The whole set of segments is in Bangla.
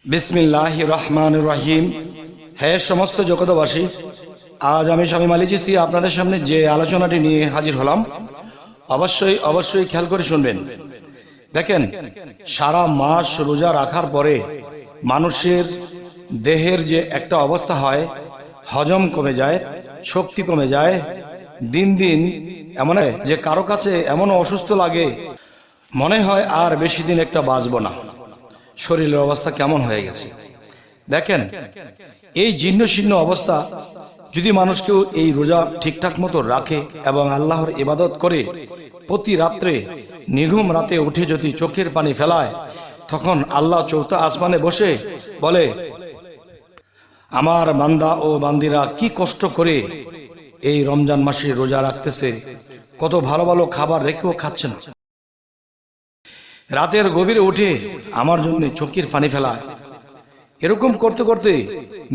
বিসমিল্লাহির রহমানির রহিম। হে সমস্ত জগতবাসী, আজ আমি শামীম আলী চিশতি আপনাদের সামনে যে আলোচনাটি নিয়ে হাজির হলাম, অবশ্যই খেয়াল করে শুনবেন। দেখেন, সারা মাস রোজা রাখার পরে মানুষের দেহের যে একটা অবস্থা হয়, হজম কমে যায়, শক্তি কমে যায়, দিন দিন এমন যে কারো কাছে এমন অসুস্থ লাগে, মনে হয় আর বেশি দিন একটা বাঁচব না। শরীরের অবস্থা কেমন হয়ে গেছে দেখেন। এই জীর্ণ শীর্ণ অবস্থা যদি মানুষকেও এই রোজা ঠিকঠাক মতো রাখে এবং আল্লাহর ইবাদত করে প্রতি রাত্রে নিঘুম রাতে উঠে যদি চোখের পানি ফেলায়, তখন আল্লাহ চৌথা আসমানে বসে বলে, আমার বান্দা ও বান্দিরা কি কষ্ট করে এই রমজান মাসে রোজা রাখতেছে, কত ভালো ভালো খাবার রেখেও খাচ্ছে না, রাতের গভীরে উঠে আমার জন্য চোখের পানি ফেলায়। এরকম করতে করতে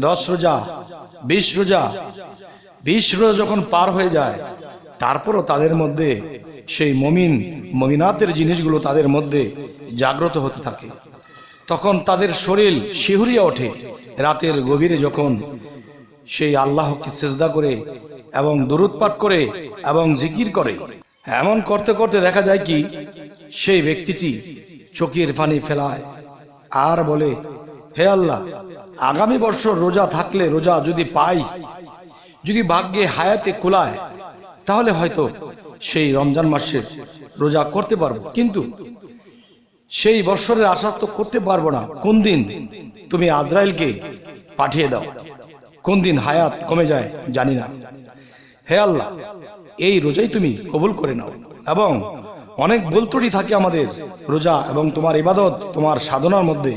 10 রোজা 20 রোজা যখন পার হয়ে যায়, তারপরও তাদের মধ্যে সেই মমিনাতের জিনিসগুলো তাদের মধ্যে জাগ্রত হতে থাকে। তখন তাদের শরীর শিহরিয়া ওঠে। রাতের গভীরে যখন সেই আল্লাহকে সিজদা করে এবং দুরূদ পাঠ করে এবং জিকির করে, এমন করতে করতে দেখা যায় কি সেই ব্যক্তিটি চোখের পানি ফেলায় আর বলে, হে আল্লাহ, আগামী বছর রোজা থাকলে, রোজা যদি পাই, যদি ভাগ্যে হায়াতে কুলায়, তাহলে হয়তো সেই রমজান মাসের রোজা করতে পারবো, কিন্তু সেই বছরের আশা তো করতে পারবো না। কোন দিন তুমি আজরাইলকে পাঠিয়ে দাও, কোন দিন হায়াত কমে যায় জানি না। হে আল্লাহ, এই রোজাই তুমি কবুল করে নাও। এবং অনেক ভুল ত্রুটি থাকে আমাদের রোজা এবং তোমার ইবাদত, তোমার সাধনার মধ্যে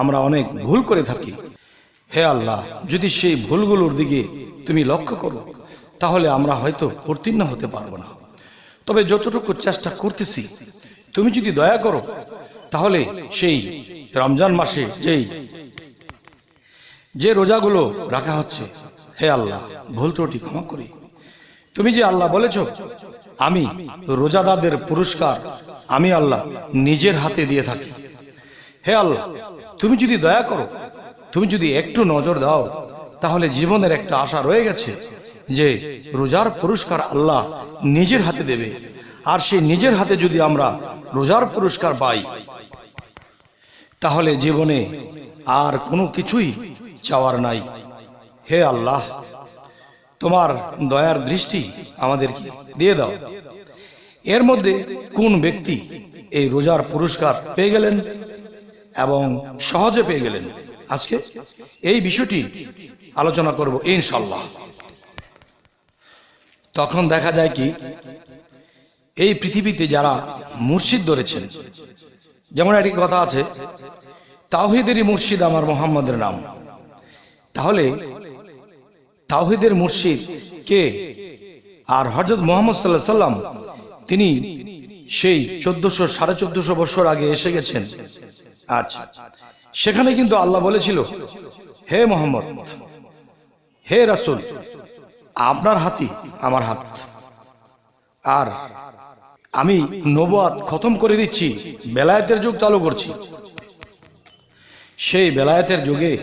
আমরা অনেক ভুল করে থাকি। হে আল্লাহ, যদি সেই ভুলগুলোর দিকে তুমি লক্ষ্য করো, তাহলে আমরা হয়তো উত্তীর্ণ হতে পারবো না। তবে যতটুকু চেষ্টা করতেছি, তুমি যদি দয়া করো, তাহলে সেই রমজান মাসে যে রোজাগুলো রাখা হচ্ছে, হে আল্লাহ, ভুল ত্রুটি ক্ষমা করি। তুমি যে আল্লাহ বলেছ, আমি রোজাদারদের পুরস্কার আমি আল্লাহ নিজের হাতে দিয়ে থাকি। হে আল্লাহ, তুমি যদি দয়া করো, তুমি যদি একটু নজর দাও, তাহলে জীবনের একটা আশা রয়ে গেছে যে রোজার পুরস্কার আল্লাহ নিজের হাতে দেবে। আর সেই নিজের হাতে যদি আমরা রোজার পুরস্কার পাই, তাহলে জীবনে আর কোনো কিছুই চাওয়ার নাই। হে আল্লাহ, তোমার দয়ার দৃষ্টি আমাদেরকে দিয়ে দাও। এর মধ্যে কোন ব্যক্তি এই রোজার পুরস্কার পেয়ে গেলেন এবং সহজে পেয়ে গেলেন, আজকে এই বিষয়টি আলোচনা করব ইনশাআল্লাহ। তখন দেখা যায় কি, এই পৃথিবীতে যারা মুর্শিদ ধরেছেন, যেমন একটি কথা আছে, তাওহীদেরই মুর্শিদ আমার মুহাম্মদের নাম। তাহলে তাওহীদের মুর্শিদ কে? আর হযরত মুহাম্মদ সাল্লাল্লাহু আলাইহি সাল্লাম তিনি সেই 1400-1450 বছর আগে এসে গেছেন। আচ্ছা, সেখানে কিন্তু আল্লাহ বলেছিল, হে মুহাম্মদ, হে রাসূল, আপনার হাতই আমার হাত, আর আমি নবুয়ত খতম করে দিচ্ছি, বেলায়েতের যুগ চালু করছি। সেই বেলায়েতের যুগে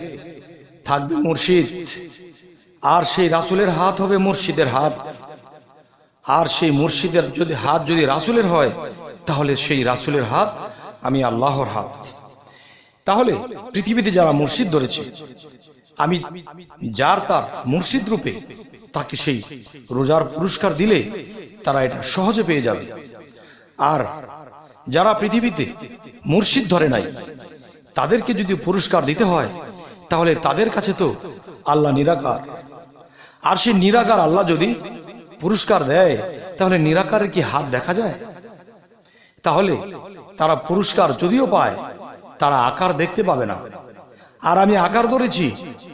থাকবে মুর্শিদ, আর সেই রাসূলের হাত হবে মুর্শিদের হাত। আর সেই মুর্শিদের হাত যদি রাসূলের হয়, তাহলে সেই রাসূলের হাত আমি আল্লাহর হাত। তাহলে পৃথিবীতে যারা মুর্শিদ ধরেছে, আমি যার তার মুর্শিদ রূপে তাকে সেই রোজার পুরস্কার দিলে তারা এটা সহজে পেয়ে যাবে। আর যারা পৃথিবীতে মুর্শিদ ধরে নাই, তাদেরকে যদি পুরস্কার দিতে হয়, তাহলে তাদের কাছে তো আল্লাহ নিরাকার। আর সেই নিরাকার আল্লাহ যদি পুরস্কার দেয়, তাহলে নিরাকারের কি হাত দেখা যায়? তাহলে তারা পুরস্কার যদিও পায়, তারা আকার দেখতে পাবে না। আর আমি আকার ধরেছি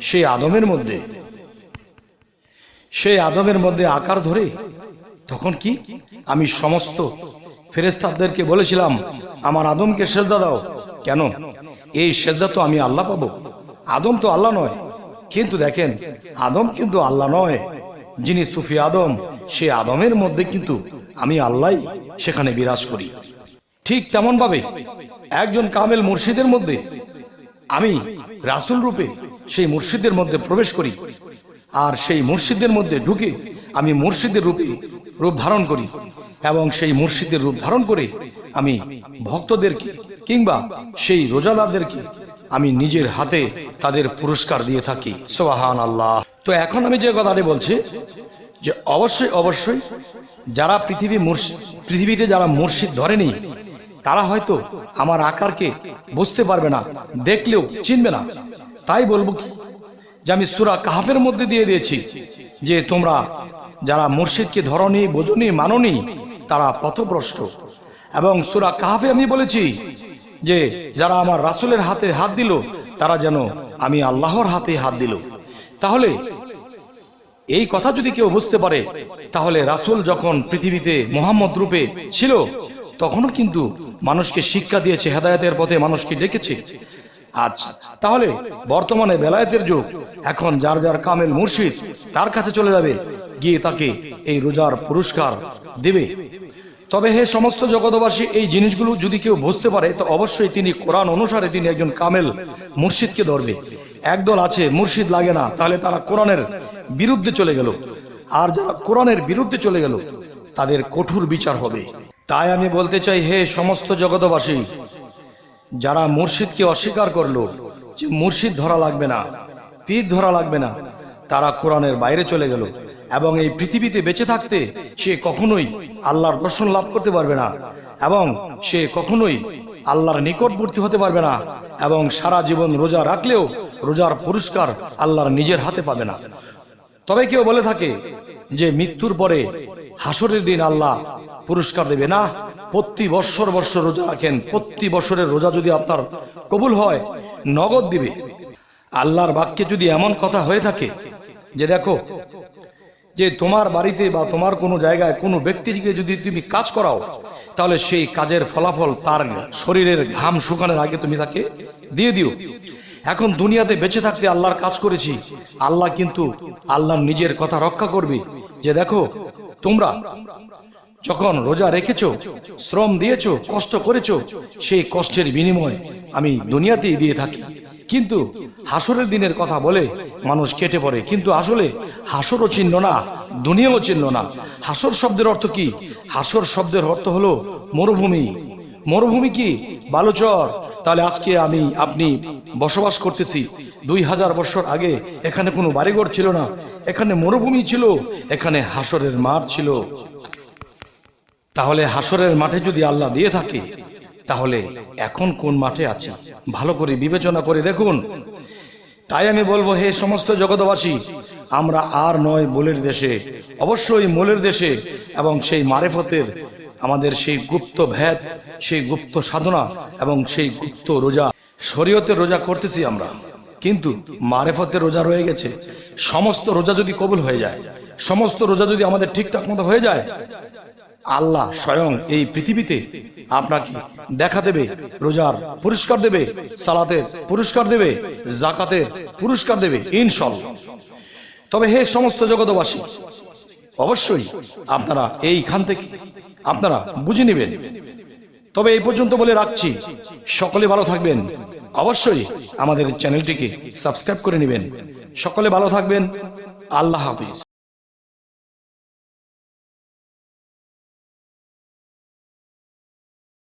সেই আদমের মধ্যে আকার ধরে, তখন কি আমি সমস্ত ফেরেশতাদেরকে বলেছিলাম, আমার আদমকে সেজদা দাও। কেন? এই সেজদা তো আমি আল্লাহ পাবো, আদম তো আল্লাহ নয়। কিন্তু দেখেন, আদম কিন্তু আল্লাহ নয়, যিনি সুফি আদম, সে আদমের মধ্যে কিন্তু আমি আল্লাহ সেখানে বিরাজ করি। ঠিক তেমন ভাবে একজন কামেল মুর্শিদের মধ্যে আমি রাসূল রূপে সেই মুর্শিদের মধ্যে প্রবেশ করি, আর সেই মুর্শিদের মধ্যে ঢুকে আমি মুর্শিদের রূপ ধারণ করি, এবং সেই মুর্শিদের রূপ ধারণ করে আমি ভক্তদেরকে কিংবা সেই রোজাদারদেরকে আমি নিজের হাতে তাদের পুরস্কার দিয়ে থাকি। সুবহানাল্লাহ। তো এখন আমি যে কথাটি বলছি যে অবশ্যই যারা পৃথিবীতে যারা মুর্শিদ ধরেনি তারা হয়তো আমার আকারকে বুঝতে পারবে না, দেখলেও চিনবে না। তাই বলবো কি যে আমি সূরা কাহফের মধ্যে দিয়ে দিয়েছি যে তোমরা যারা মুর্শিদকে ধরনি, বোঝনি, মাননি তারা পথভ্রষ্ট। এবং সূরা কাহফে আমি বলেছি যে যারা আমার রাসূলের হাতে হাত দিল তারা যেন আমি আল্লাহর হাতে হাত দিল। তাহলে এই কথা যদি কেউ বুঝতে পারে, তাহলে রাসূল যখন পৃথিবীতে মুহাম্মদ রূপে ছিল তখনও কিন্তু মানুষকে শিক্ষা দিয়েছে, হেদায়েতের পথে মানুষকে ডেকেছে। আচ্ছা, তাহলে বর্তমানে বেলায়েতের যুগ, এখন যার যার কামেল মুর্শিদ তার কাছে চলে যাবে, গিয়ে তাকে এই রোজার পুরস্কার দেবে। তবে হে সমস্ত জগৎবাসী, এই জিনিসগুলো যদি কেউ বুঝতে পারে তো অবশ্যই তিনি কোরআন অনুসারে তিনি একজন কামেল মুর্শিদকে ধরবে। একদল আছে মুর্শিদ লাগে না, তাহলে তারা কোরআনের বিরুদ্ধে চলে গেল, আর যারা কোরআনের বিরুদ্ধে চলে গেল তাদের কঠোর বিচার হবে। তাই আমি বলতে চাই, হে সমস্ত জগৎবাসী, যারা মুর্শিদকে অস্বীকার করলো যে মুর্শিদ ধরা লাগবে না, পীর ধরা লাগবে না, তারা কোরআনের বাইরে চলে গেল, এবং এই পৃথিবীতে বেঁচে থাকতে সে কখনোই আল্লাহর দর্শন লাভ করতে পারবে না, এবং সে কখনোই আল্লাহর নিকটবর্তী হতে পারবে না, এবং সারা জীবন রোজা রাখলেও রোজার পুরস্কার আল্লাহর নিজের হাতে পাবে না। তবে কেউ বলে থাকে যে মৃত্যুর পরে হাসরের দিন আল্লাহ পুরস্কার দেবে না, প্রতি বৎসর রোজা রাখেন, প্রতি বছরের রোজা যদি আপনার কবুল হয় নগদ দিবে। আল্লাহর বাক্যে যদি এমন কথা হয়ে থাকে যে দেখো যে তোমার বাড়িতে বা তোমার কোনো জায়গায় কোনো ব্যক্তিকে যদি তুমি কাজ করাও, তাহলে সেই কাজের ফলাফল তার শরীরের ঘাম শুকানোর আগে তুমি তাকে দিয়ে দিও। এখন দুনিয়াতে বেঁচে থাকতে আল্লাহর কাজ করেছি, আল্লাহ কিন্তু আল্লাহর নিজের কথা রক্ষা করবে যে দেখো তোমরা যখন রোজা রেখেছো, শ্রম দিয়েছো, কষ্ট করেছো, সেই কষ্টের বিনিময় আমি দুনিয়াতেই দিয়ে থাকি। কিন্তু হাসরের দিনের কথা বলে মানুষ কেটে পড়ে, কিন্তু আসলে হাসরও চিনল না, দুনিয়াও চিনল না। হাসর শব্দের অর্থ কি? হাসর শব্দের অর্থ হলো মরুভূমি। মরুভূমি কি? বালুচর। তাহলে আজকে আমি আপনি বসবাস করতেছি, 2000 বছর আগে এখানে কোনো বাড়িঘর ছিল না, এখানে মরুভূমি ছিল, এখানে হাসরের মাঠ ছিল। তাহলে হাসরের মাঠে যদি আল্লাহ দিয়ে থাকে, তাহলে এখন কোন মাঠে আছে ভালো করে বিবেচনা করে দেখুন। তাই আমি বলবো, হে সমস্ত জগৎবাসী, আমরা আর নয় মোলের দেশে, অবশ্যই মোলের দেশে, এবং সেই মারেফতের আমাদের সেই গুপ্ত ভেদ, সেই গুপ্ত সাধনা এবং সেই গুপ্ত রোজা, শরীয়তের রোজা করতেছি আমরা, কিন্তু মারেফতের রোজা রয়ে গেছে। সমস্ত রোজা যদি কবুল হয়ে যায়, সমস্ত রোজা যদি আমাদের ঠিকঠাক মতো হয়ে যায়, আল্লাহ স্বয়ং এই পৃথিবীতে আপনাকে দেখা দেবে, রোজার পুরস্কার দেবে, সালাতের পুরস্কার দেবে, যাকাতের পুরস্কার দেবে ইনশাআল্লাহ। তবে হে সমস্ত জগৎবাসী, অবশ্যই আপনারা এইখান থেকে আপনারা বুঝে নেবেন। তবে এই পর্যন্ত বলে রাখছি, সকলে ভালো থাকবেন, অবশ্যই আমাদের চ্যানেলটিকে সাবস্ক্রাইব করে নেবেন। সকলে ভালো থাকবেন, আল্লাহ হাফিজ।